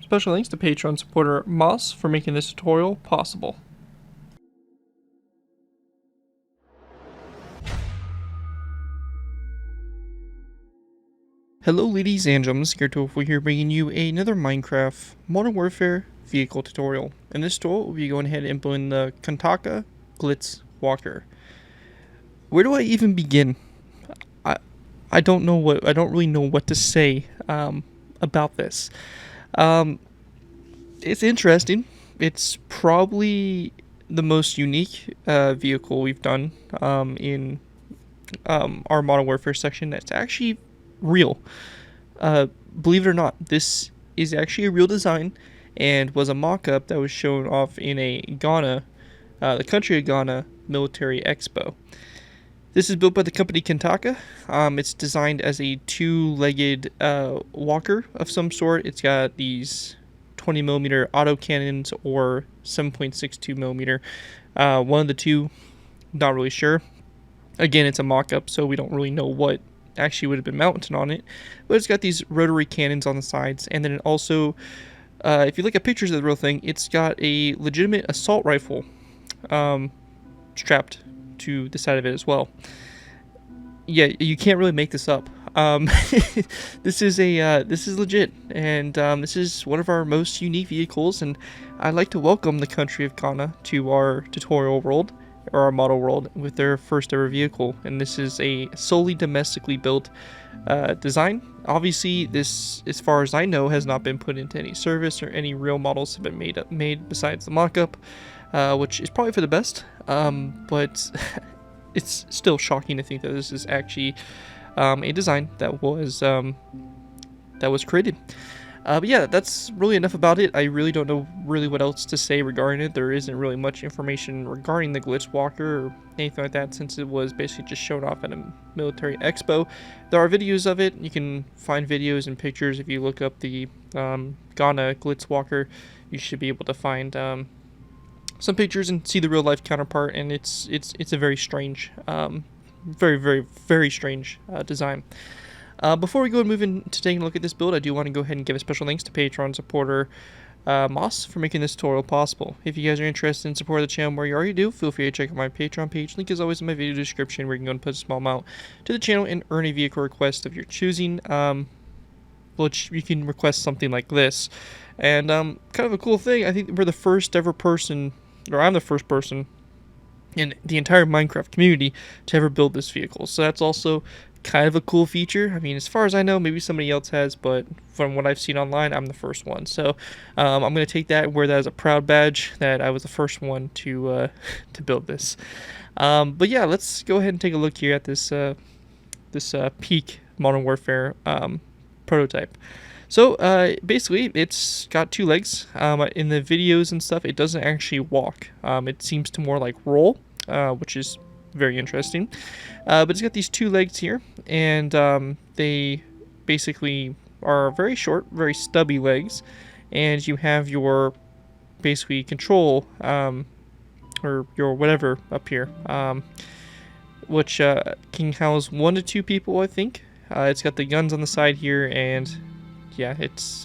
Special thanks to Patreon supporter Moss for making this tutorial possible. Hello ladies and gentlemen, Jagdtiger here bringing you another Minecraft Modern Warfare vehicle tutorial. In this tutorial, we'll be going ahead and building the Kantaka Glitz Walker. Where do I even begin? I don't really know what to say about this. It's interesting. It's probably the most unique vehicle we've done in our Modern Warfare section that's actually real. Believe it or not, this is actually a real design and was a mock-up that was shown off in a Ghana, the country of Ghana military expo. This is built by the company Kantaka. It's designed as a two-legged walker of some sort. It's got these 20mm auto cannons or 7.62mm. One of the two, not really sure. Again, it's a mock-up, so we don't really know what actually would have been mounted on it. But it's got these rotary cannons on the sides, and then it also, if you look at pictures of the real thing, it's got a legitimate assault rifle strapped to the side of it as well. Yeah, you can't really make this up. This is legit, and this is one of our most unique vehicles, and I'd like to welcome the country of Ghana to our tutorial world, or our model world, with their first ever vehicle. And this is a solely domestically built design. Obviously, this, as far as I know, has not been put into any service, or any real models have been made besides the mock-up, which is probably for the best. But it's still shocking to think that this is actually a design that was created. But yeah, that's really enough about it. I really don't know what else to say regarding it. There isn't really much information regarding the Glitz Walker or anything like that, since it was basically just shown off at a military expo. There are videos of it. You can find videos and pictures. If you look up the Ghana Glitz Walker, you should be able to find some pictures and see the real life counterpart. And it's a very strange, very strange design. Before we go and move into taking a look at this build, I do want to go ahead and give a special thanks to Patreon supporter Moss for making this tutorial possible. If you guys are interested in supporting the channel where you already do, feel free to check out my Patreon page. Link is always in my video description, where you can go and put a small amount to the channel and earn a vehicle request of your choosing. Which you can request something like this. And kind of a cool thing, I think we're the first ever person, or I'm the first person in the entire Minecraft community to ever build this vehicle. So that's also kind of a cool feature. I mean, as far as I know, maybe somebody else has, but from what I've seen online, I'm the first one. So I'm going to take that and wear that as a proud badge that I was the first one to build this. But yeah, let's go ahead and take a look here at this peak Modern Warfare prototype. So basically, it's got two legs. In the videos and stuff, it doesn't actually walk. It seems to more like roll, which is very interesting. But it's got these two legs here, and they basically are very short, very stubby legs, and you have your basically control or your whatever up here, which can house 1 to 2 people, I think. It's got the guns on the side here, and yeah, it's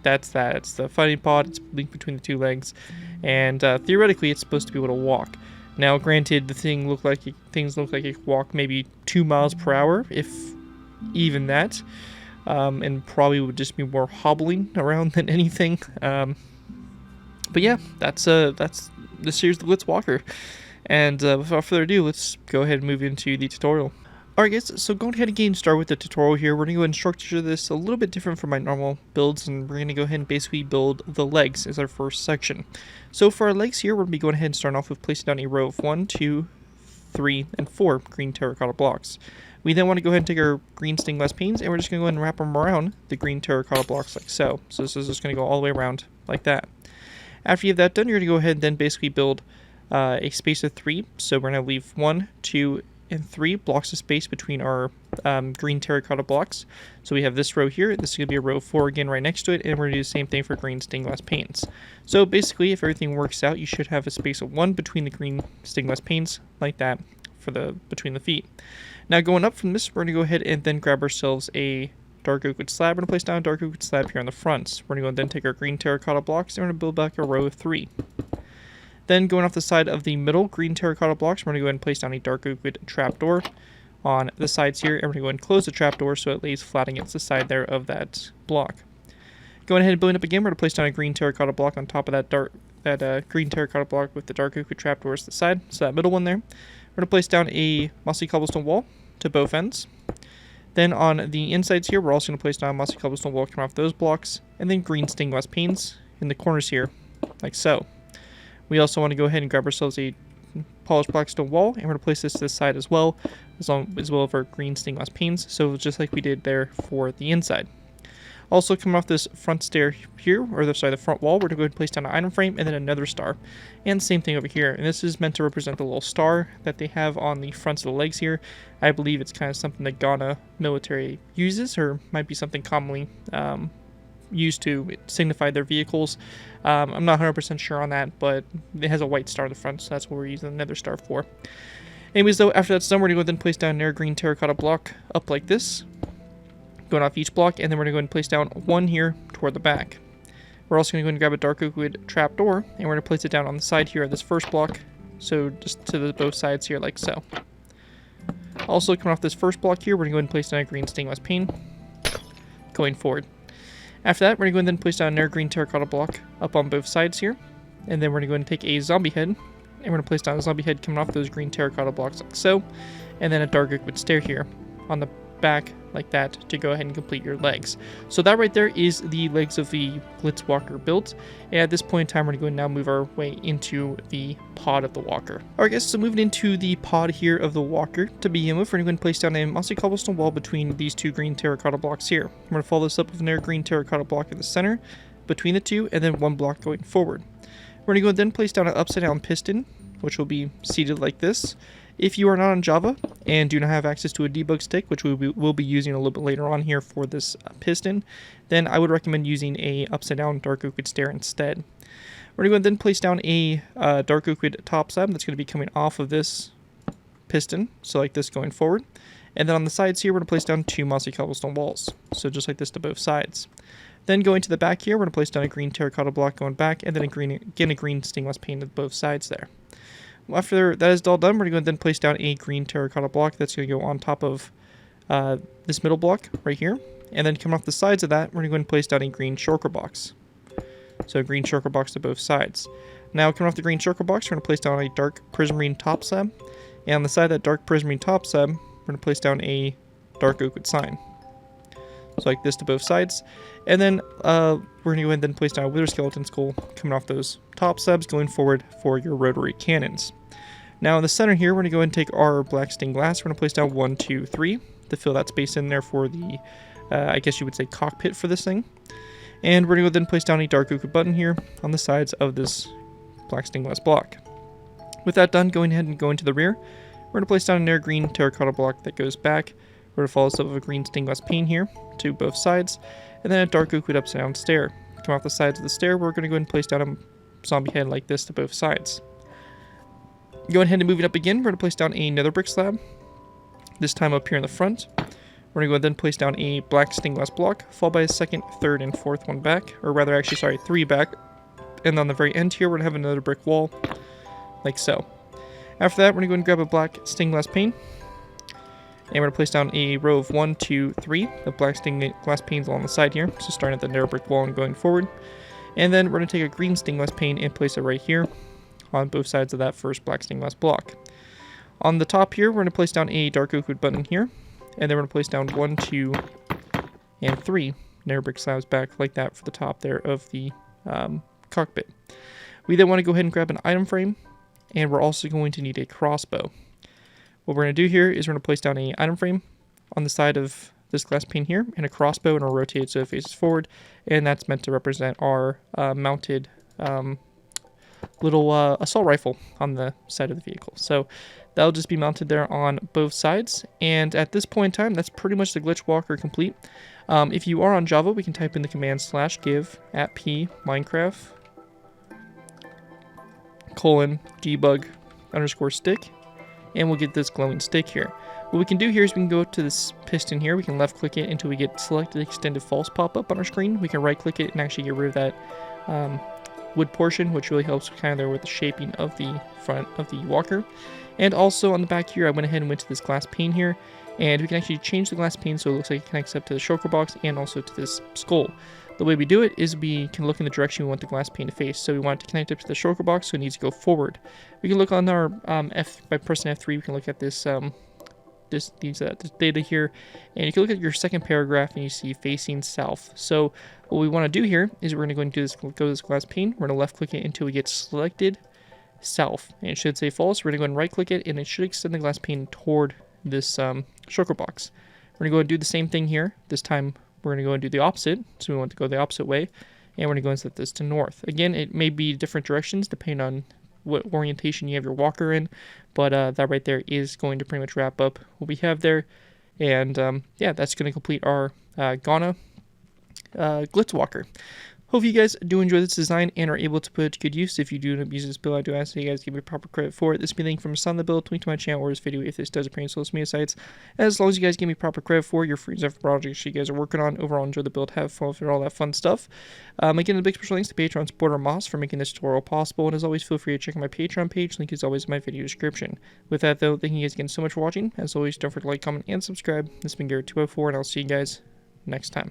that's that. It's the fighting pod. It's linked between the two legs, and theoretically, it's supposed to be able to walk. Now, granted, things look like it can walk maybe 2 miles per hour, if even that, and probably would just be more hobbling around than anything. But yeah, that's the series, the Glitz Walker. And without further ado, let's go ahead and move into the tutorial. Alright guys, so going ahead and getting started with the tutorial here, we're going to go ahead and structure this a little bit different from my normal builds, and we're going to go ahead and basically build the legs as our first section. So for our legs here, we're going to be going ahead and starting off with placing down a row of 1, 2, 3, and 4 green terracotta blocks. We then want to go ahead and take our green stained glass panes, and we're just going to go ahead and wrap them around the green terracotta blocks like so. So this is just going to go all the way around like that. After you have that done, you're going to go ahead and then basically build a space of 3. So we're going to leave 1, 2, and 3 blocks of space between our green terracotta blocks. So we have this row here. This is going to be a row 4 again right next to it, and we're going to do the same thing for green stained glass panes. So basically, if everything works out, you should have a space of 1 between the green stained glass panes like that for between the feet. Now going up from this, we're going to go ahead and then grab ourselves a dark oak wood slab. We're going to place down a dark oak wood slab here on the front. We're going to go and then take our green terracotta blocks and we're going to build back a row of 3. Then going off the side of the middle green terracotta blocks, we're going to go ahead and place down a dark oak wood trapdoor on the sides here, and we're going to go ahead and close the trapdoor so it lays flat against the side there of that block. Going ahead and building up again, we're going to place down a green terracotta block on top of that green terracotta block with the dark oak wood trapdoors to the side, so that middle one there. We're going to place down a mossy cobblestone wall to both ends. Then on the insides here, we're also going to place down a mossy cobblestone wall coming off those blocks, and then green stained glass panes in the corners here, like so. We also want to go ahead and grab ourselves a polished blackstone wall, and we're going to place this to the side as well as well as our green stained glass panes, so just like we did there for the inside. Also coming off this front stair here, or the front wall, we're going to go ahead and place down an item frame and then another star. And same thing over here, and this is meant to represent the little star that they have on the fronts of the legs here. I believe it's kind of something that Ghana military uses, or might be something commonly used to signify their vehicles. I'm not 100% sure on that, but it has a white star on the front, so that's what we're using another star for. Anyways, though, after that's done, we're going to go ahead and place down another green terracotta block up like this, going off each block, and then we're going to go ahead and place down one here toward the back. We're also going to go ahead and grab a dark oak wood trapdoor, and we're going to place it down on the side here of this first block, so just to both sides here like so. Also, coming off this first block here, we're going to go ahead and place down a green stained glass pane going forward. After that, we're going to go ahead and then place down another green terracotta block up on both sides here. And then we're going to go ahead and take a zombie head. And we're going to place down a zombie head coming off those green terracotta blocks like so. And then a dark oak wood stair here on the back like that to go ahead and complete your legs. So that right there is the legs of the Glitz Walker built. And at this point in time, we're going to go and now move our way into the pod of the Walker. Alright guys, so moving into the pod here of the Walker, to begin with, we're going to go and place down a mossy cobblestone wall between these two green terracotta blocks here. We're going to follow this up with another green terracotta block in the center, between the two, and then one block going forward. We're going to go and then place down an upside down piston, which will be seated like this. If you are not on Java and do not have access to a debug stick, which we'll be using a little bit later on here for this piston, then I would recommend using a upside down dark oak wood stair instead. We're going to go and then place down a dark oak wood top slab that's going to be coming off of this piston, so like this going forward. And then on the sides here, we're going to place down 2 mossy cobblestone walls, so just like this to both sides. Then going to the back here, we're going to place down a green terracotta block going back, and then a green stained glass pane to both sides there. After that is all done, we're going to then place down a green terracotta block that's going to go on top of this middle block right here. And then coming off the sides of that, we're going to go and place down a green shulker box. So a green shulker box to both sides. Now coming off the green shulker box, we're going to place down a dark prismarine top slab. And on the side of that dark prismarine top slab, we're going to place down a dark oak wood sign. So like this to both sides. And then we're going to go ahead and then place down a wither skeleton skull coming off those top slabs going forward for your rotary cannons. Now in the center here, we're going to go ahead and take our black stained glass. We're going to place down 1, 2, 3 to fill that space in there for the, I guess you would say, cockpit for this thing. And we're going to go then place down a dark oak wood button here on the sides of this black stained glass block. With that done, going ahead and going to the rear, we're going to place down another green terracotta block that goes back. We're going to follow this up with a green stained glass pane here to both sides, and then a dark oak wood upside down stair. Come off the sides of the stair, we're going to go ahead and place down a zombie head like this to both sides. Going ahead and moving up again, we're going to place down another brick slab, this time up here in the front. We're going to go then place down a black stained glass block, followed by a second, third, and fourth one back, or rather actually, sorry, 3 back. And on the very end here, we're going to have another brick wall, like so. After that, we're going to go and grab a black stained glass pane, and we're going to place down a row of 1, 2, 3 of black stained glass panes along the side here, so starting at the narrow brick wall and going forward. And then we're going to take a green stained glass pane and place it right here on both sides of that first black stained glass block. On the top here, we're going to place down a dark oak wood button here, and then we're going to place down 1, 2, and 3 narrow brick slabs back like that for the top there of the cockpit. We then want to go ahead and grab an item frame, and we're also going to need a crossbow. What we're going to do here is we're going to place down an item frame on the side of this glass pane here, and a crossbow, and we'll rotate it so it faces forward, and that's meant to represent our mounted little assault rifle on the side of the vehicle. So that'll just be mounted there on both sides, and at this point in time, that's pretty much the Glitch Walker complete. If you are on Java, we can type in the command /give @p minecraft :debug_stick, and we'll get this glowing stick here. What we can do here is we can go to this piston here. We can left click it until we get selected extended false pop up on our screen. We can right click it and actually get rid of that wood portion, which really helps kind of there with the shaping of the front of the walker. And also on the back here, I went ahead and went to this glass pane here, and we can actually change the glass pane so it looks like it connects up to the shulker box and also to this skull. The way we do it is we can look in the direction we want the glass pane to face. So we want it to connect up to the shulker box, so it needs to go forward. We can look on our by pressing F3, we can look at this this data here, and you can look at your second paragraph and you see facing south. So what we want to do here is we're going to go and go to this glass pane. We're going to left click it until we get selected south, and it should say false. We're going to go and right click it, and it should extend the glass pane toward this shulker box. We're going to go and do the same thing here. This time we're going to go and do the opposite, so we want to go the opposite way, and we're going to go and set this to north. Again, it may be different directions depending on what orientation you have your walker in, but that right there is going to pretty much wrap up what we have there. And yeah, that's going to complete our Ghana Glitz Walker. Hope you guys do enjoy this design and are able to put it to good use. If you do abuse this build, I do ask that you guys give me proper credit for it. This will be a link from Arsene the build, link to my channel or this video if this does appear in social media sites. As long as you guys give me proper credit for it, your free stuff projects you guys are working on. Overall, enjoy the build, have fun with all that fun stuff. Again, the big special thanks to Patreon supporter Moss for making this tutorial possible. And as always, feel free to check out my Patreon page. Link is always in my video description. With that, though, thank you guys again so much for watching. As always, don't forget to like, comment, and subscribe. This has been Garrett204, and I'll see you guys next time.